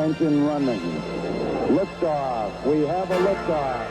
engine running. Liftoff. We have a liftoff.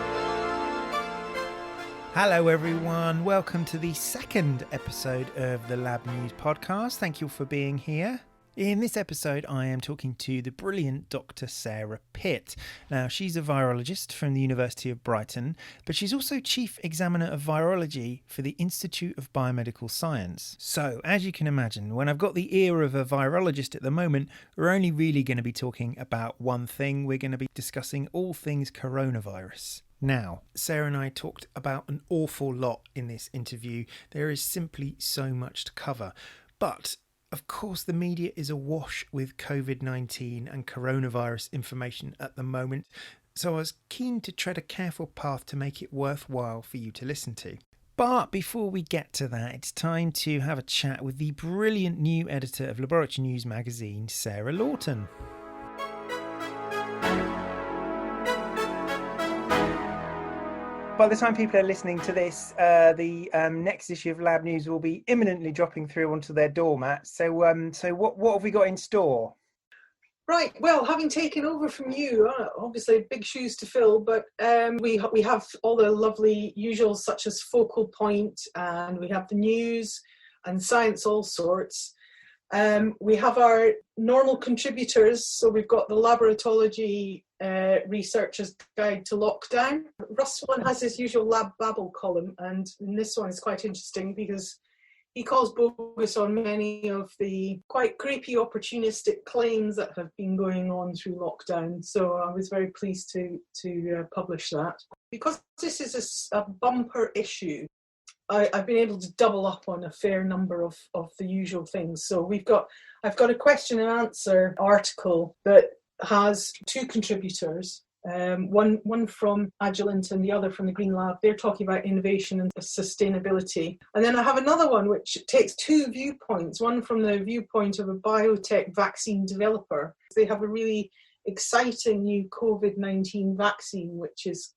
Hello everyone, welcome to the second episode of the Lab News podcast. Thank you for being here. In this episode, I am talking to the brilliant Dr Sarah Pitt. Now, she's a virologist from the University of Brighton, but she's also Chief Examiner of Virology for the Institute of Biomedical Science. So, as you can imagine, when I've got the ear of a virologist at the moment, we're only really going to be talking about one thing. We're going to be discussing all things coronavirus. Now, Sarah and I talked about an awful lot in this interview. There is simply so much to cover. But of course, the media is awash with Covid-19 and coronavirus information at the moment, so I was keen to tread a careful path to make it worthwhile for you to listen to. But before we get to that, it's time to have a chat with the brilliant new editor of Laboratory News magazine, Sarah Lawton. By the time people are listening to this, the next issue of Lab News will be imminently dropping through onto their doormats. So what have we got in store? Right, well, having taken over from you, obviously big shoes to fill, but we have all the lovely usuals such as Focal Point, and we have the news and science all sorts. We have our normal contributors, so we've got the Laboratory Researcher's Guide to Lockdown. Russ one has his usual Lab Babble column, and this one is quite interesting because he calls bogus on many of the quite creepy opportunistic claims that have been going on through lockdown. So I was very pleased to publish that. Because this is a bumper issue, I've been able to double up on a fair number of the usual things. So I've got a question and answer article that has two contributors, one from Agilent and the other from the Green Lab. They're talking about innovation and sustainability. And then I have another one which takes two viewpoints, one from the viewpoint of a biotech vaccine developer. They have a really exciting new COVID-19 vaccine which is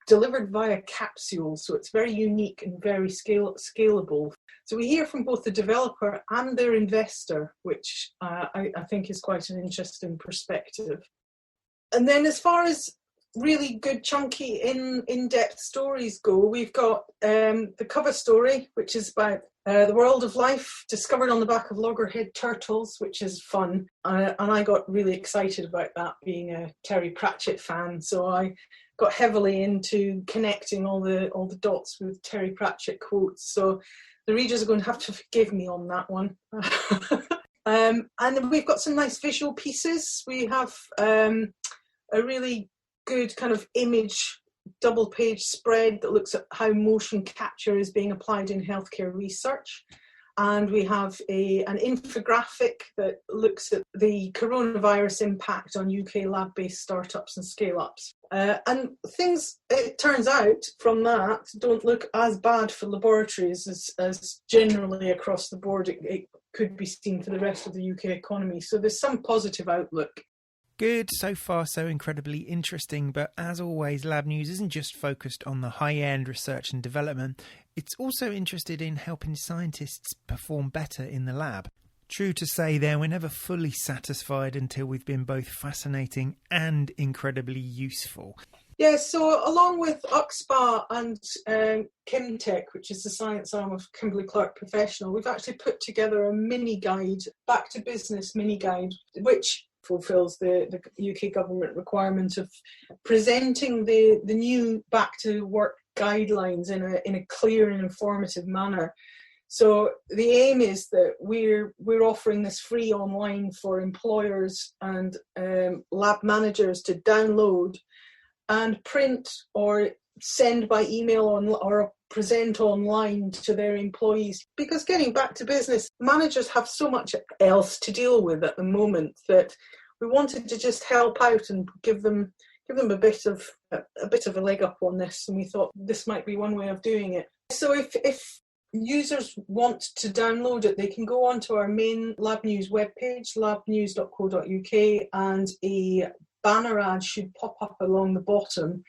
delivered via capsule, so it's very unique and very scalable. So we hear from both the developer and their investor, which I think is quite an interesting perspective. And then as far as really good, chunky, in-depth stories go, we've got the cover story, which is about the world of life discovered on the back of loggerhead turtles, which is fun. And I got really excited about that, being a Terry Pratchett fan. So I got heavily into connecting all the dots with Terry Pratchett quotes. So the readers are going to have to forgive me on that one. And we've got some nice visual pieces. We have a really good kind of image double page spread that looks at how motion capture is being applied in healthcare research. And we have an infographic that looks at the coronavirus impact on UK lab-based startups and scale-ups. And things, it turns out, from that don't look as bad for laboratories as generally across the board it could be seen for the rest of the UK economy. So there's some positive outlook. Good, so far so incredibly interesting, but as always, Lab News isn't just focused on the high-end research and development, it's also interested in helping scientists perform better in the lab. True to say there, we're never fully satisfied until we've been both fascinating and incredibly useful. Yeah, so along with UXPA and Kimtech, which is the science arm of Kimberley-Clark Professional, we've actually put together a mini guide, back to business mini guide, which fulfills the UK government requirement of presenting the new back to work guidelines in a clear and informative manner. So the aim is that we're offering this free online for employers and lab managers to download and print or send by email or present online to their employees. Because getting back to business, managers have so much else to deal with at the moment that we wanted to just help out and give them a bit of a leg up on this, and we thought this might be one way of doing it. So if users want to download it, they can go onto our main Lab News webpage, labnews.co.uk, and a banner ad should pop up along the bottom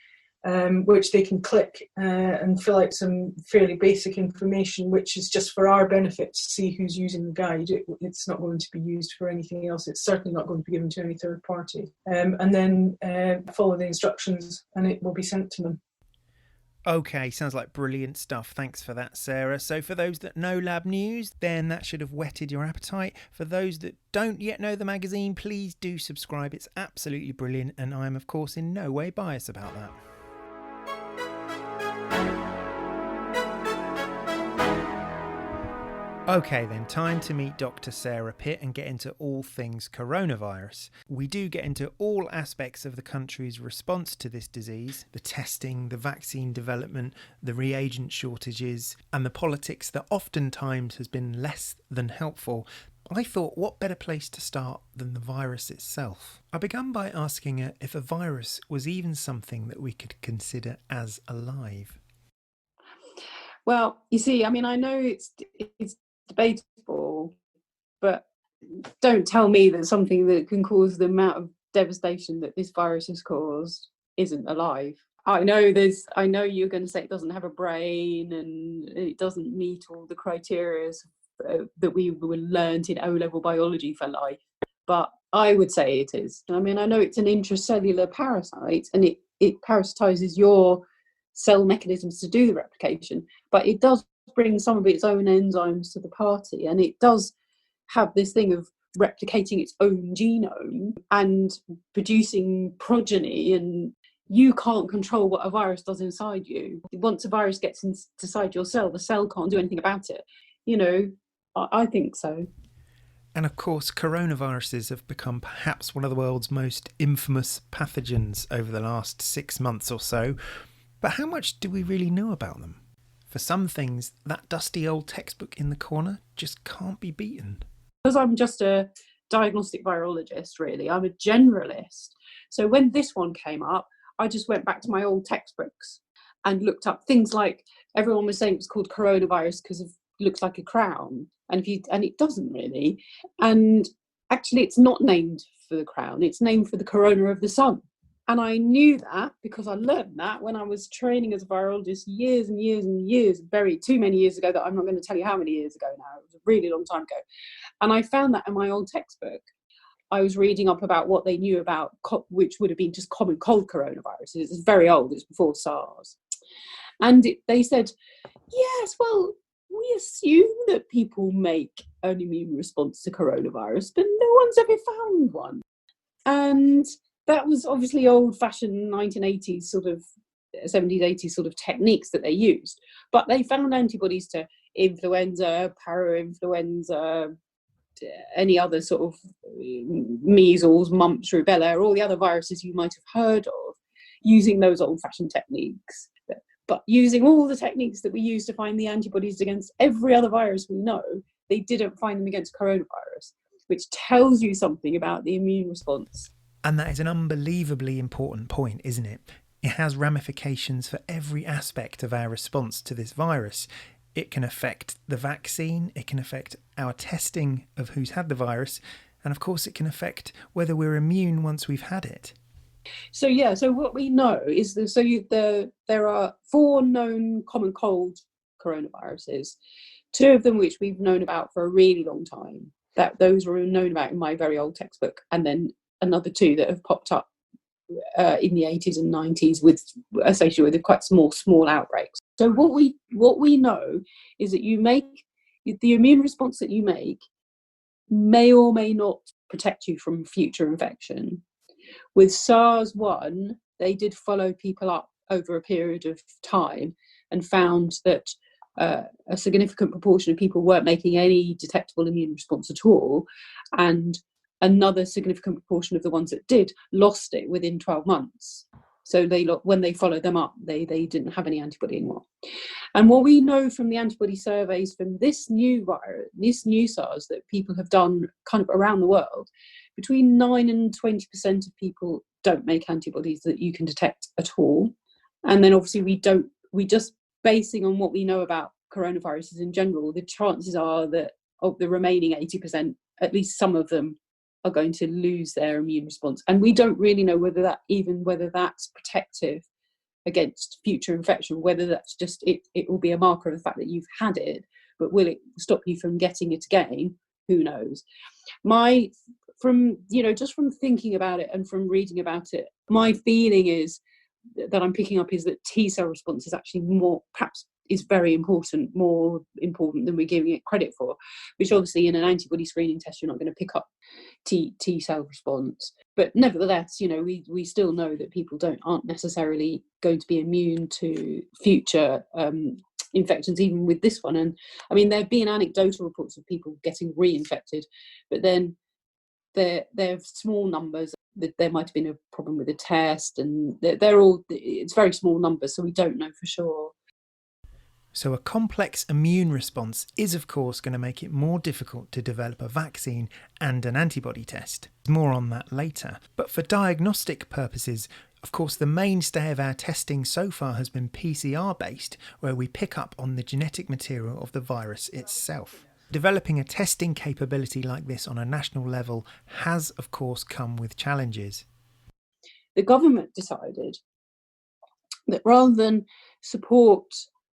which they can click and fill out some fairly basic information, which is just for our benefit to see who's using the guide. It's not going to be used for anything else. It's certainly not going to be given to any third party. And then follow the instructions and it will be sent to them. Okay, sounds like brilliant stuff. Thanks for that, Sarah. So for those that know Lab News, then that should have whetted your appetite. For those that don't yet know the magazine, please do subscribe. It's absolutely brilliant, and I'm, of course, in no way biased about that. Okay then, time to meet Dr Sarah Pitt and get into all things coronavirus. We do get into all aspects of the country's response to this disease, the testing, the vaccine development, the reagent shortages, and the politics that oftentimes has been less than helpful. I thought, what better place to start than the virus itself? I began by asking her if a virus was even something that we could consider as alive. Well, you see, I mean, I know it's debatable, but don't tell me that something that can cause the amount of devastation that this virus has caused isn't alive. I know you're going to say it doesn't have a brain and it doesn't meet all the criteria that we were learned in O-level biology for life, but I would say it is. I mean, I know it's an intracellular parasite and it parasitizes your cell mechanisms to do the replication, but it does bring some of its own enzymes to the party, and it does have this thing of replicating its own genome and producing progeny, and you can't control what a virus does inside you. Once a virus gets inside your cell, the cell can't do anything about it. You know, I think so. And of course, coronaviruses have become perhaps one of the world's most infamous pathogens over the last 6 months or so. But how much do we really know about them? For some things, that dusty old textbook in the corner just can't be beaten. Because I'm just a diagnostic virologist, really, I'm a generalist. So when this one came up, I just went back to my old textbooks and looked up things like, everyone was saying it was called coronavirus because it looks like a crown, and it doesn't really. And actually, it's not named for the crown; it's named for the corona of the sun. And I knew that because I learned that when I was training as a virologist years and years and years, too many years ago that I'm not going to tell you how many years ago now. It was a really long time ago. And I found that in my old textbook. I was reading up about what they knew about, which would have been just common cold coronaviruses. It's very old, it's before SARS. And they said, yes, well, we assume that people make an immune response to coronavirus, but no one's ever found one. And that was obviously old-fashioned 1980s sort of 70s, 80s sort of techniques that they used. But they found antibodies to influenza, parainfluenza, any other sort of measles, mumps, rubella, all the other viruses you might have heard of, using those old-fashioned techniques. But using all the techniques that we use to find the antibodies against every other virus we know, they didn't find them against coronavirus, which tells you something about the immune response. And that is an unbelievably important point, isn't it? It has ramifications for every aspect of our response to this virus. It can affect the vaccine, it can affect our testing of who's had the virus, and of course it can affect whether we're immune once we've had it. So what we know is there are 4 known common cold coronaviruses, 2 of them which we've known about for a really long time. Those were known about in my very old textbook, and then another 2 that have popped up in the 80s and 90s associated with quite small outbreaks. So what we know is that the immune response that you make may or may not protect you from future infection. With SARS-1, they did follow people up over a period of time and found that a significant proportion of people weren't making any detectable immune response at all, and another significant proportion of the ones that did lost it within 12 months. So when they followed them up, they didn't have any antibody anymore. And what we know from the antibody surveys from this new virus, this new SARS that people have done kind of around the world, between 9 and 20% of people don't make antibodies that you can detect at all. And then obviously we just basing on what we know about coronaviruses in general, the chances are that of the remaining 80%, at least some of them are going to lose their immune response. And we don't really know whether that's protective against future infection. Whether that's just it will be a marker of the fact that you've had it, but will it stop you from getting it again? Who knows? From thinking about it and from reading about it, my feeling is that I'm picking up is that T cell response is actually very important, more important than we're giving it credit for, which obviously in an antibody screening test you're not going to pick up T cell response. But nevertheless, we still know that people aren't necessarily going to be immune to future infections, even with this one. And I mean, there have been anecdotal reports of people getting reinfected, but then they're small numbers. There might have been a problem with the test, and it's very small numbers, so we don't know for sure. So a complex immune response is, of course, going to make it more difficult to develop a vaccine and an antibody test. More on that later. But for diagnostic purposes, of course, the mainstay of our testing so far has been PCR-based, where we pick up on the genetic material of the virus itself. Developing a testing capability like this on a national level has, of course, come with challenges. The government decided that rather than support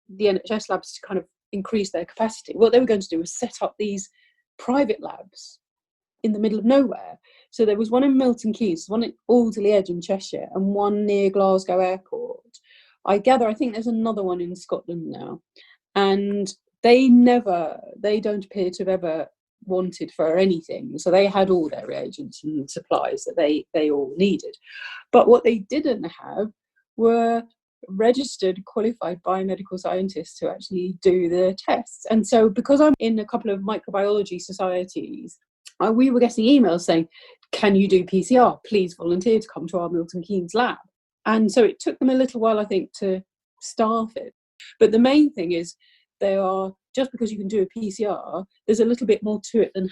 the NHS labs to kind of increase their capacity, what they were going to do was set up these private labs in the middle of nowhere. So there was one in Milton Keynes, one at Alderley Edge in Cheshire, and one near Glasgow Airport. I think there's another one in Scotland now. And they don't appear to have ever wanted for anything. So they had all their reagents and supplies that they all needed. But what they didn't have were registered qualified biomedical scientists to actually do the tests. And so because I'm in a couple of microbiology societies, we were getting emails saying, can you do PCR? Please volunteer to come to our Milton Keynes lab. And so it took them a little while, I think, to staff it. But the main thing is just because you can do a PCR, there's a little bit more to it than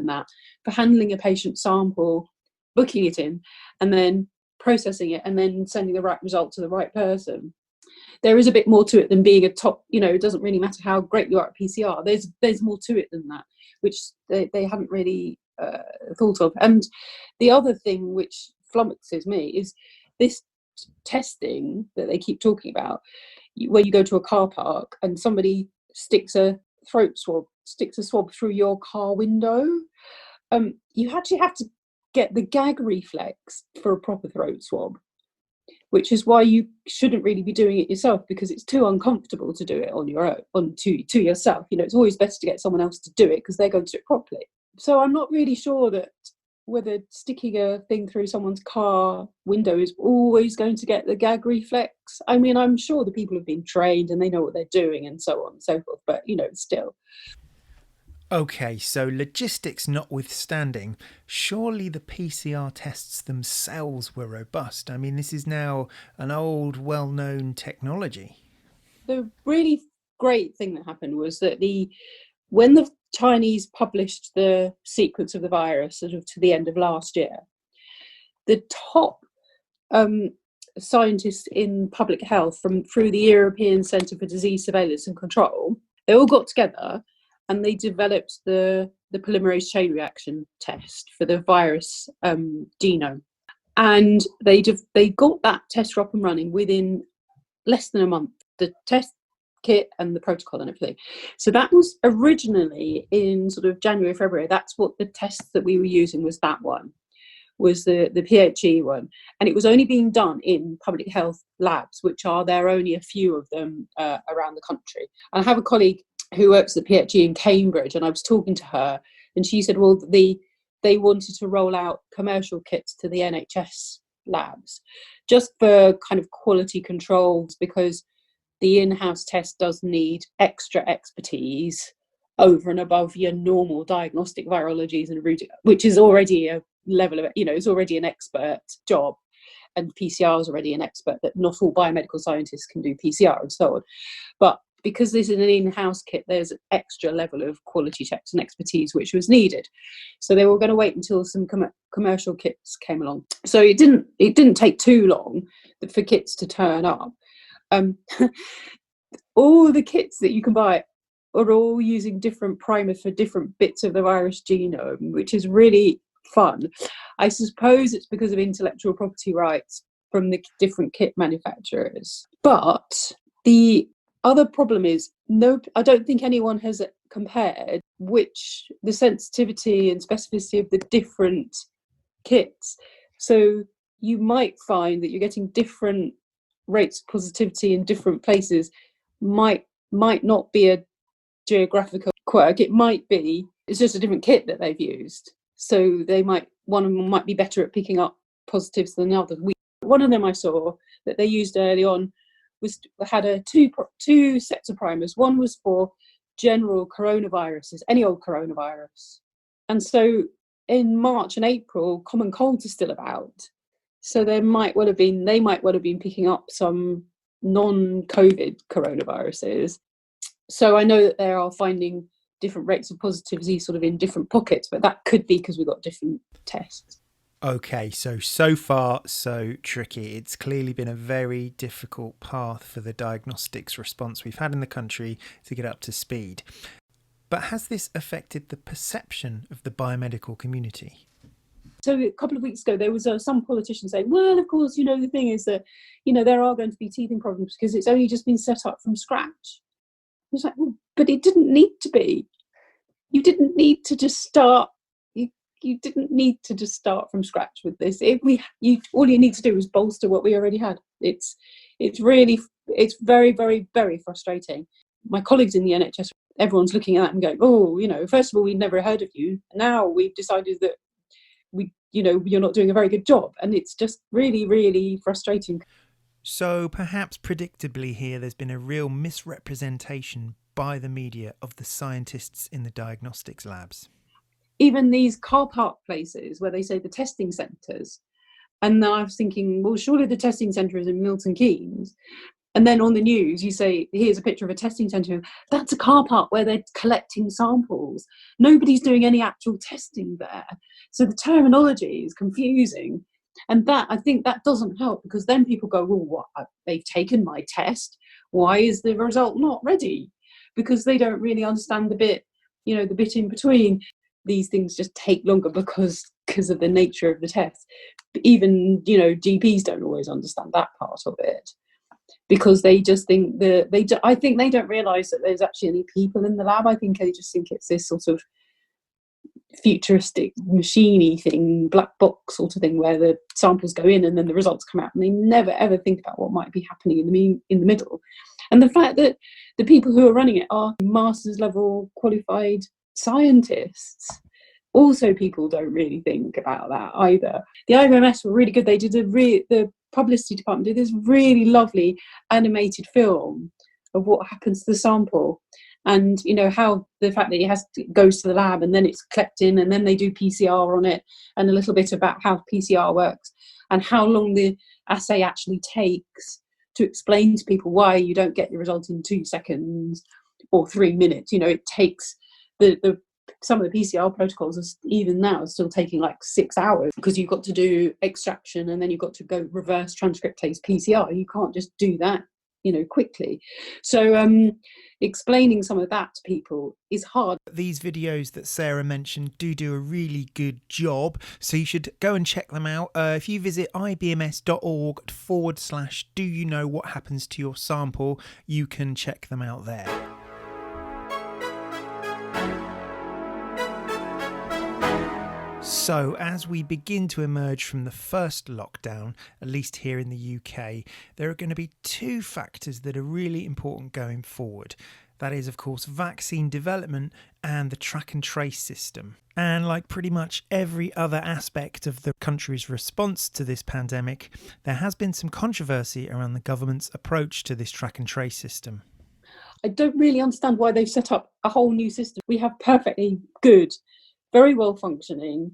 that. For handling a patient sample, booking it in, and then processing it, and then sending the right result to the right person, there is a bit more to it than being a top. It doesn't really matter how great you are at PCR. There's more to it than that, which they hadn't really thought of. And the other thing which flummoxes me is this testing that they keep talking about, where you go to a car park and somebody sticks a swab through your car window. You actually have to get the gag reflex for a proper throat swab, which is why you shouldn't really be doing it yourself, because it's too uncomfortable to do it on your own, to yourself. It's always better to get someone else to do it because they're going to do it properly. So I'm not really sure that whether sticking a thing through someone's car window is always going to get the gag reflex. I mean, I'm sure the people have been trained and they know what they're doing and so on and so forth, but still. Okay, so logistics notwithstanding, surely the PCR tests themselves were robust. I mean, this is now an old, well-known technology. The really great thing that happened was that when the Chinese published the sequence of the virus sort of to the end of last year, the top scientists in public health through the European Centre for Disease Surveillance and Control, they all got together and they developed the polymerase chain reaction test for the virus genome. And they got that test up and running within less than a month. The test kit and the protocol and everything. So that was originally in sort of January, February. That's what the test that we were using was, that one was the PHE one, and it was only being done in public health labs, which there are only a few of them around the country. And I have a colleague who works at PHE in Cambridge, and I was talking to her, and she said, well, they wanted to roll out commercial kits to the NHS labs just for kind of quality controls, because the in-house test does need extra expertise over and above your normal diagnostic virologies and which is already a level of, it's already an expert job, and PCR is already an expert, that not all biomedical scientists can do PCR and so on. But because this is an in-house kit, there's an extra level of quality checks and expertise which was needed. So they were going to wait until some commercial kits came along. So it didn't take too long for kits to turn up. All the kits that you can buy are all using different primers for different bits of the virus genome, which is really fun. I suppose it's because of intellectual property rights, from the different kit manufacturers. But the other problem is, I don't think anyone has compared the sensitivity and specificity of the different kits. So you might find that you're getting different rates of positivity in different places. Might not be a geographical quirk. It might be it's just a different kit that they've used. So one of them might be better at picking up positives than the other. One of them I saw that they used early on had two sets of primers. One was for general coronaviruses, any old coronavirus. And so in March and April, common colds are still about. So they might well have been picking up some non-COVID coronaviruses. So I know that they are finding different rates of positivity sort of in different pockets, but that could be because we've got different tests. Okay, so far so tricky. It's clearly been a very difficult path for the diagnostics response we've had in the country to get up to speed. But has this affected the perception of the biomedical community? So a couple of weeks ago, there was some politician saying, well, of course, the thing is that, there are going to be teething problems because it's only just been set up from scratch. I was like, well, but it didn't need to be. You didn't need to just start. You didn't need to just start from scratch with this. All you need to do is bolster what we already had. It's very, very, very frustrating. My colleagues in the NHS, everyone's looking at that and going, oh, first of all, we'd never heard of you. Now we've decided that you're not doing a very good job. And it's just really, really frustrating. So perhaps predictably here, there's been a real misrepresentation by the media of the scientists in the diagnostics labs. Even these car park places where they say the testing centres. And then I was thinking, well, surely the testing centre is in Milton Keynes. And then on the news, you say, here's a picture of a testing centre. That's a car park where they're collecting samples. Nobody's doing any actual testing there. So the terminology is confusing. And I think that doesn't help, because then people go, well, what? They've taken my test. Why is the result not ready? Because they don't really understand the bit in between. These things just take longer because of the nature of the test. Even, GPs don't always understand that part of it, because they just think I think they don't realise that there's actually any people in the lab. I think they just think it's this sort of futuristic machiney thing, black box sort of thing, where the samples go in and then the results come out, and they never ever think about what might be happening in the middle. And the fact that the people who are running it are master's level qualified scientists, also people don't really think about that either. The IBMS were really good. They did the publicity department did this really lovely animated film of what happens to the sample, and how the fact that it goes to the lab and then it's collected in, and then they do PCR on it, and a little bit about how PCR works and how long the assay actually takes, to explain to people why you don't get your result in 2 seconds or 3 minutes. It takes some of the PCR protocols are even now still taking like 6 hours, because you've got to do extraction and then you've got to go reverse transcriptase PCR. You can't just do that, quickly. So explaining some of that to people is hard. These videos that Sarah mentioned do a really good job, so you should go and check them out. If you visit ibms.org/do you know what happens to your sample, you can check them out there. So, as we begin to emerge from the first lockdown, at least here in the UK, there are going to be two factors that are really important going forward. That is, of course, vaccine development and the track and trace system. And like pretty much every other aspect of the country's response to this pandemic, there has been some controversy around the government's approach to this track and trace system. I don't really understand why they've set up a whole new system. We have perfectly good, very well functioning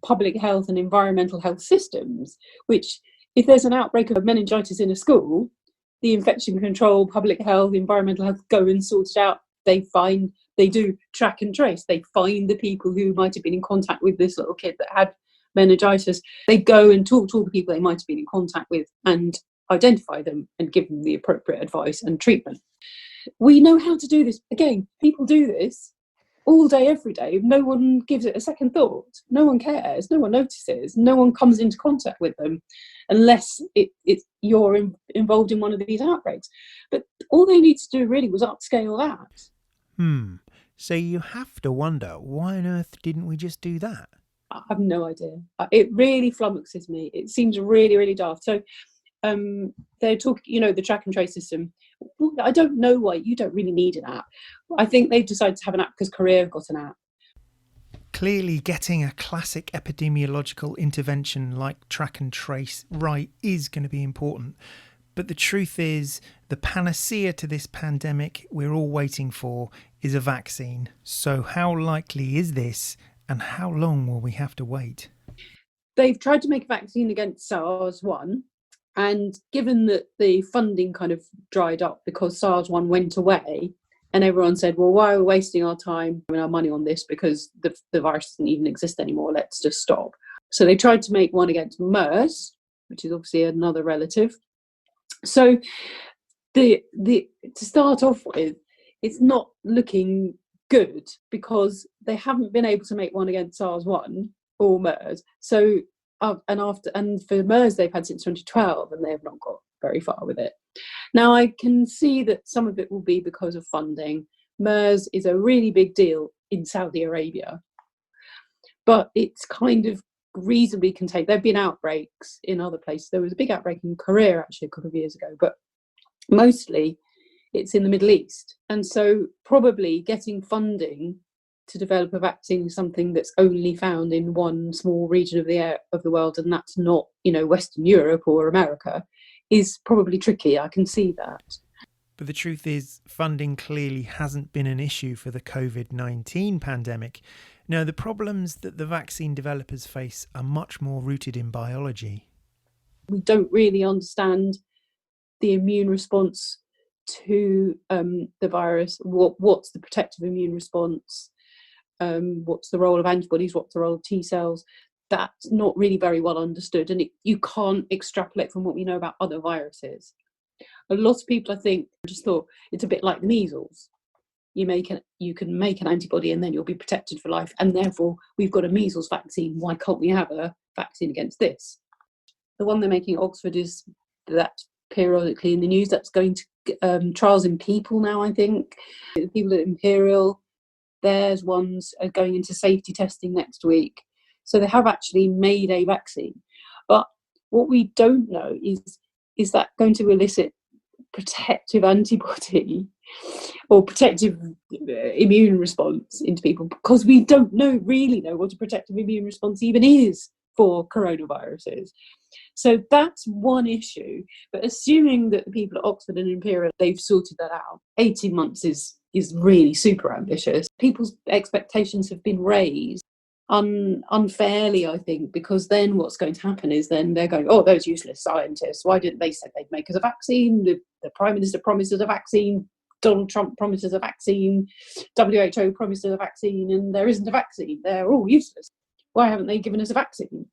public health and environmental health systems, which, if there's an outbreak of meningitis in a school, the infection control, public health, environmental health go and sort it out. They do track and trace. They find the people who might have been in contact with this little kid that had meningitis. They go and talk to all the people they might have been in contact with and identify them and give them the appropriate advice and treatment. We know how to do this. Again, people do this all day, every day. No one gives it a second thought. No one cares. No one notices. No one comes into contact with them. unless you're involved in one of these outbreaks. But all they need to do really was upscale that. So you have to wonder, why on earth didn't we just do that? I have no idea. It really flummoxes me. It seems really, really daft. So they're talking, the track and trace system. I don't know why. You don't really need an app. I think they decided to have an app because Korea have got an app. Clearly, getting a classic epidemiological intervention like track and trace right is going to be important. But the truth is, the panacea to this pandemic we're all waiting for is a vaccine. So how likely is this, and how long will we have to wait? They've tried to make a vaccine against SARS-1, and given that the funding kind of dried up because SARS-1 went away, and everyone said, well, why are we wasting our time and our money on this, because the virus doesn't even exist anymore, let's just stop. So they tried to make one against MERS, which is obviously another relative. So to start off with, it's not looking good because they haven't been able to make one against SARS-1 or MERS. So and for MERS they've had since 2012, and they have not got very far with it. Now I can see that some of it will be because of funding. MERS is a really big deal in Saudi Arabia, but it's kind of reasonably contained. There have been outbreaks in other places. There was a big outbreak in Korea actually a couple of years ago, but mostly it's in the Middle East. And so probably getting funding to develop a vaccine is something that's only found in one small region of the world, and that's not, Western Europe or America, is probably tricky. I can see that. But the truth is, funding clearly hasn't been an issue for the COVID-19 pandemic. No, the problems that the vaccine developers face are much more rooted in biology. We don't really understand the immune response to the virus. What's the protective immune response? What's the role of antibodies? What's the role of T cells? That's not really very well understood, and you can't extrapolate from what we know about other viruses. A lot of people, I think, just thought it's a bit like the measles. You can make an antibody and then you'll be protected for life, and therefore we've got a measles vaccine. Why can't we have a vaccine against this? The one they're making at Oxford is that periodically in the news. That's going to trials in people now, I think. The people at Imperial, theirs ones are going into safety testing next week. So they have actually made a vaccine. But what we don't know is that going to elicit protective antibody or protective immune response into people, because we don't really know what a protective immune response even is for coronaviruses. So that's one issue. But assuming that the people at Oxford and Imperial, they've sorted that out, 18 months is really super ambitious. People's expectations have been raised unfairly, I think, because then what's going to happen is then they're going, oh, those useless scientists, why didn't they say they'd make us a vaccine? The Prime Minister promises a vaccine, Donald Trump promises a vaccine, WHO promises a vaccine, and there isn't a vaccine. They're all useless. Why haven't they given us a vaccine?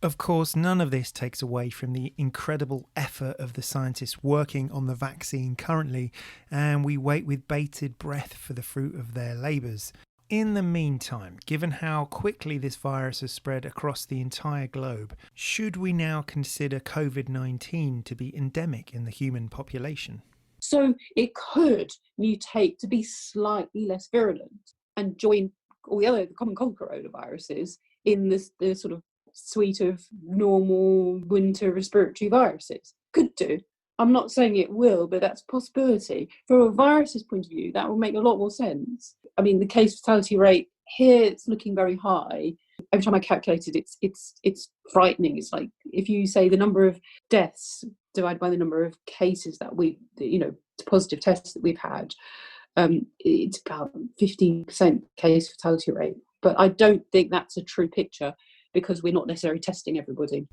Of course, none of this takes away from the incredible effort of the scientists working on the vaccine currently, and we wait with bated breath for the fruit of their labours. In the meantime, given how quickly this virus has spread across the entire globe, should we now consider COVID-19 to be endemic in the human population? So it could mutate to be slightly less virulent and join all the common cold coronaviruses in the sort of suite of normal winter respiratory viruses. Could do. I'm not saying it will, but that's a possibility. From a virus's point of view, that will make a lot more sense. I mean, the case fatality rate here, it's looking very high. Every time I calculate it, it's frightening. It's like if you say the number of deaths divided by the number of cases that positive tests that we've had, it's about 15% case fatality rate. But I don't think that's a true picture because we're not necessarily testing everybody.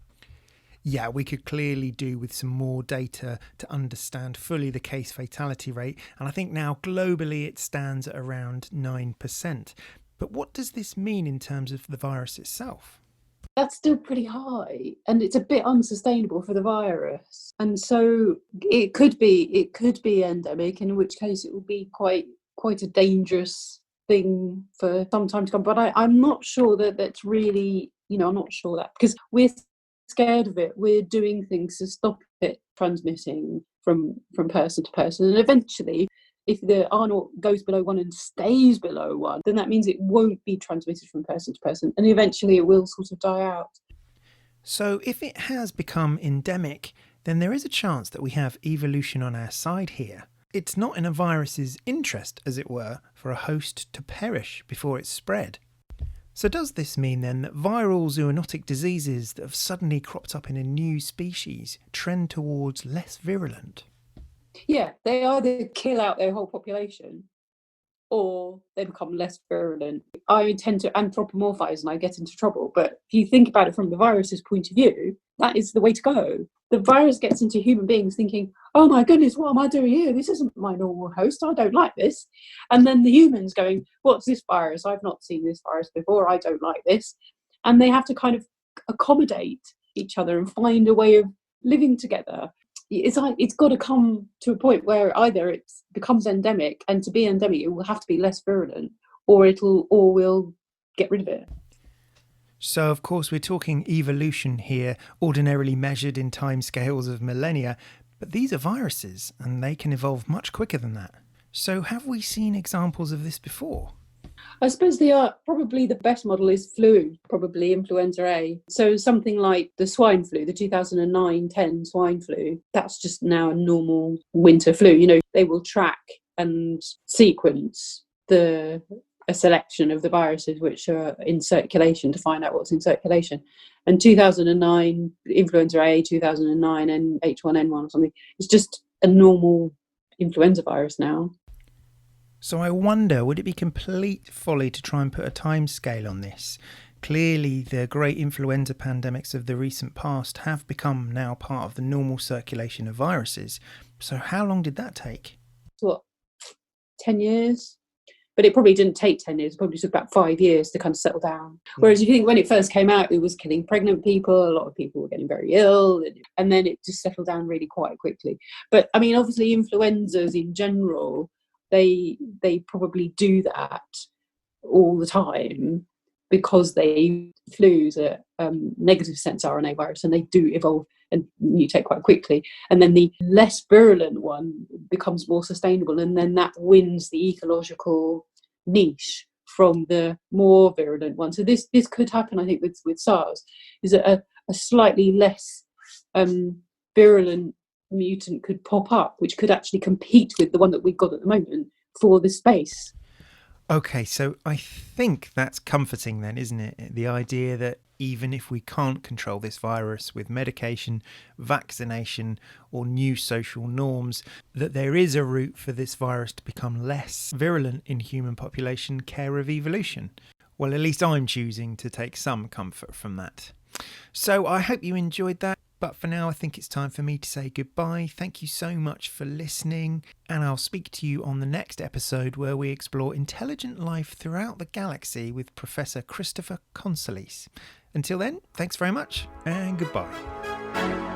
Yeah, we could clearly do with some more data to understand fully the case fatality rate. And I think now globally it stands at around 9%. But what does this mean in terms of the virus itself? That's still pretty high, and it's a bit unsustainable for the virus. And so it could be endemic, in which case it will be quite a dangerous thing for some time to come. But I'm not sure that that's really, I'm not sure that, because we're scared of it, we're doing things to stop it transmitting from person to person. And eventually, if the R naught goes below 1 and stays below 1, then that means it won't be transmitted from person to person, and eventually it will sort of die out. So if it has become endemic, then there is a chance that we have evolution on our side here. It's not in a virus's interest, as it were, for a host to perish before it's spread. So does this mean then that viral zoonotic diseases that have suddenly cropped up in a new species trend towards less virulent? Yeah, they either kill out their whole population or they become less virulent. I tend to anthropomorphize and I get into trouble, but if you think about it from the virus's point of view, that is the way to go. The virus gets into human beings thinking, oh my goodness, what am I doing here? This isn't my normal host. I don't like this. And then the humans going, what's this virus? I've not seen this virus before. I don't like this. And they have to kind of accommodate each other and find a way of living together. It's got to come to a point where either it becomes endemic, and to be endemic, it will have to be less virulent, or we'll get rid of it. So, of course, we're talking evolution here, ordinarily measured in timescales of millennia, but these are viruses, and they can evolve much quicker than that. So, have we seen examples of this before? I suppose probably the best model is flu, probably influenza A. So something like the swine flu, the 2009-10 swine flu, that's just now a normal winter flu. You know, they will track and sequence a selection of the viruses which are in circulation to find out what's in circulation. And 2009, influenza A, 2009, and H1N1 or something, it's just a normal influenza virus now. So I wonder, would it be complete folly to try and put a time scale on this? Clearly, the great influenza pandemics of the recent past have become now part of the normal circulation of viruses. So how long did that take? 10 years? But it probably didn't take 10 years. It probably took about 5 years to kind of settle down. Whereas if you think when it first came out, it was killing pregnant people. A lot of people were getting very ill. And then it just settled down really quite quickly. But, I mean, obviously influenzas in general, they probably do that all the time because flus are negative sense RNA virus, and they do evolve and mutate quite quickly. And then the less virulent one becomes more sustainable, and then that wins the ecological niche from the more virulent one. So this could happen, I think, with SARS, is that a slightly less virulent mutant could pop up, which could actually compete with the one that we've got at the moment for the space. Okay, so I think that's comforting then, isn't it? The idea that even if we can't control this virus with medication, vaccination, or new social norms, that there is a route for this virus to become less virulent in human population care of evolution. Well, at least I'm choosing to take some comfort from that. So I hope you enjoyed that. But for now, I think it's time for me to say goodbye. Thank you so much for listening, and I'll speak to you on the next episode where we explore intelligent life throughout the galaxy with Professor Christopher Consolis. Until then, thanks very much, and goodbye.